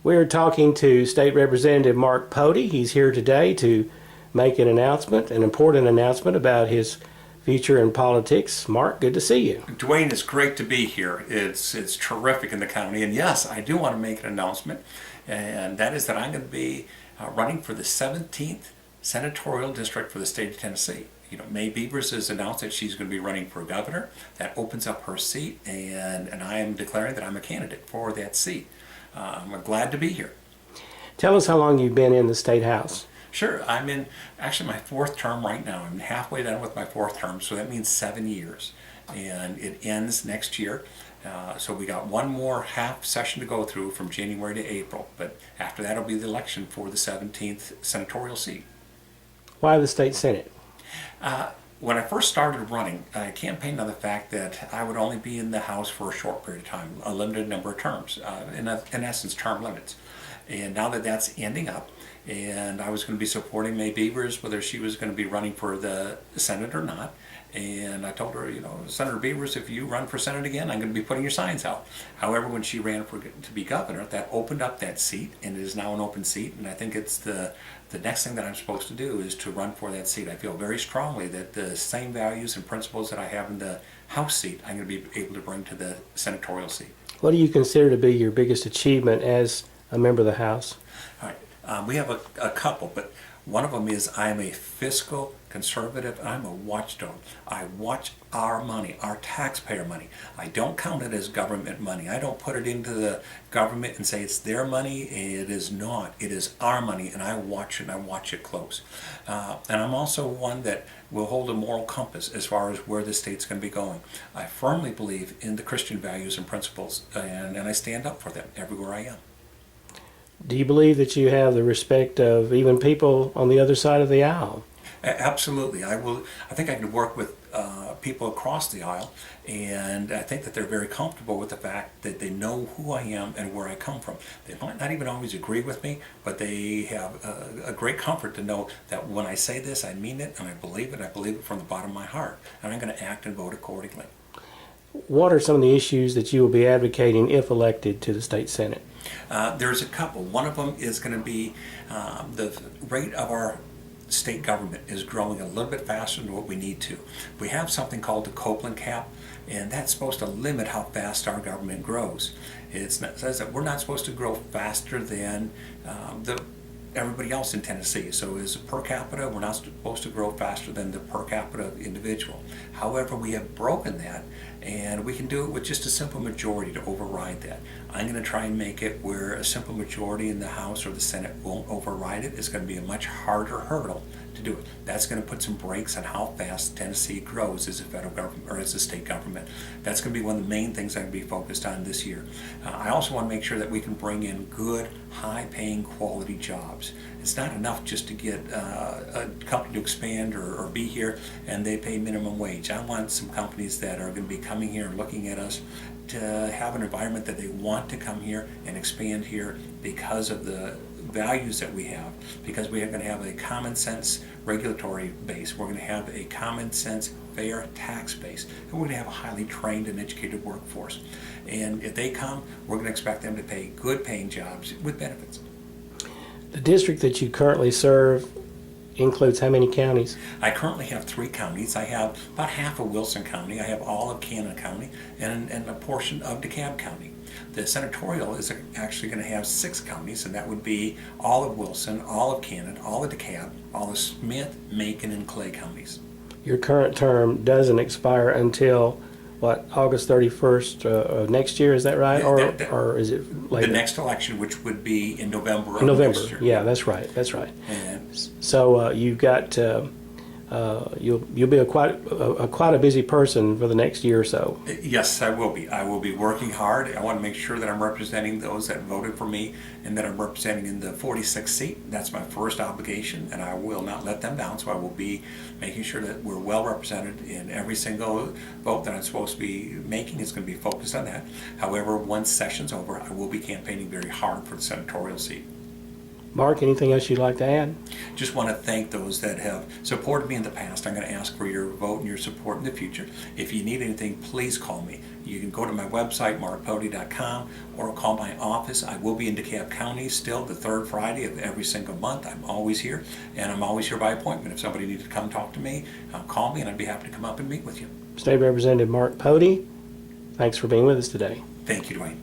We're talking to State Representative Mark Pody. He's here today to make an announcement, an important announcement about his future in politics. Mark, good to see you. Dwayne, it's great to be here. It's terrific in the county. And yes, I do want to make an announcement, and that is that I'm going to be running for the 17th Senatorial District for the state of Tennessee. May Beavers has announced that she's going to be running for governor. That opens up her seat, and I am declaring that I'm a candidate for that seat. I'm glad to be here. Tell us how long you've been in the State House. Sure. I'm in actually my fourth term right now. I'm halfway done with my fourth term, so that means 7 years. And it ends next year. So we got one more half session to go through from January to April. But after that will be the election for the 17th senatorial seat. Why the State Senate? When I first started running, I campaigned on the fact that I would only be in the House for a short period of time, a limited number of terms, in essence, term limits. And now that that's ending up, and I was going to be supporting May Beavers, whether she was going to be running for the Senate or not. And I told her, Senator Beavers, if you run for Senate again, I'm going to be putting your signs out. However, when she ran to be governor, that opened up that seat, and it is now an open seat. And I think it's the next thing that I'm supposed to do is to run for that seat. I feel very strongly that the same values and principles that I have in the House seat, I'm going to be able to bring to the senatorial seat. What do you consider to be your biggest achievement as a member of the House? All right. We have a couple, but one of them is I'm a fiscal conservative. I'm a watchdog. I watch our money, our taxpayer money. I don't count it as government money. I don't put it into the government and say it's their money. It is not. It is our money, and I watch it, and I watch it close. And I'm also one that will hold a moral compass as far as where the state's going to be going. I firmly believe in the Christian values and principles, and I stand up for them everywhere I am. Do you believe that you have the respect of even people on the other side of the aisle? Absolutely. I think I can work with people across the aisle, and I think that they're very comfortable with the fact that they know who I am and where I come from. They might not even always agree with me, but they have a great comfort to know that when I say this, I mean it, and I believe it. I believe it from the bottom of my heart, and I'm going to act and vote accordingly. What are some of the issues that you will be advocating if elected to the State Senate? There's a couple. One of them is going to be the rate of our state government is growing a little bit faster than what we need to. We have something called the Copeland cap, and that's supposed to limit how fast our government grows. It says that we're not supposed to grow faster than everybody else in Tennessee. So as a per capita, we're not supposed to grow faster than the per capita individual. However, we have broken that, and we can do it with just a simple majority to override that. I'm going to try and make it where a simple majority in the House or the Senate won't override it. It's going to be a much harder hurdle to do it. That's going to put some brakes on how fast Tennessee grows as a federal government or as a state government. That's going to be one of the main things I'm going to be focused on this year. I also want to make sure that we can bring in good, high-paying, quality jobs. It's not enough just to get a company to expand or be here and they pay minimum wage. I want some companies that are going to be coming here and looking at us to have an environment that they want to come here and expand here because of the values that we have, because we are going to have a common sense regulatory base, we're going to have a common sense fair tax base, and we're going to have a highly trained and educated workforce. And if they come, we're going to expect them to pay good paying jobs with benefits. The district that you currently serve includes how many counties? I currently have 3 counties. I have about half of Wilson County, I have all of Cannon County, and a portion of DeKalb County. The senatorial is actually going to have 6 counties, and that would be all of Wilson, all of Cannon, all of DeKalb, all of Smith, Macon, and Clay counties. Your current term doesn't expire until, what, August 31st of next year, is that right? Or is it later? The next election, which would be in November of November, next year. yeah, that's right. And So you've got, you'll be quite a busy person for the next year or so. yes, I will be. I will be working hard. I want to make sure that I'm representing those that voted for me and that I'm representing in the 46th seat. That's my first obligation, and I will not let them down. So I will be making sure that we're well represented in every single vote that I'm supposed to be making. It's going to be focused on that. However, once session's over, I will be campaigning very hard for the senatorial seat. Mark, anything else you'd like to add? Just want to thank those that have supported me in the past. I'm going to ask for your vote and your support in the future. If you need anything, please call me. You can go to my website, markpody.com, or call my office. I will be in DeKalb County still the third Friday of every single month. I'm always here, and I'm always here by appointment. If somebody needs to come talk to me, call me, and I'd be happy to come up and meet with you. State Representative Mark Pody, thanks for being with us today. Thank you, Dwayne.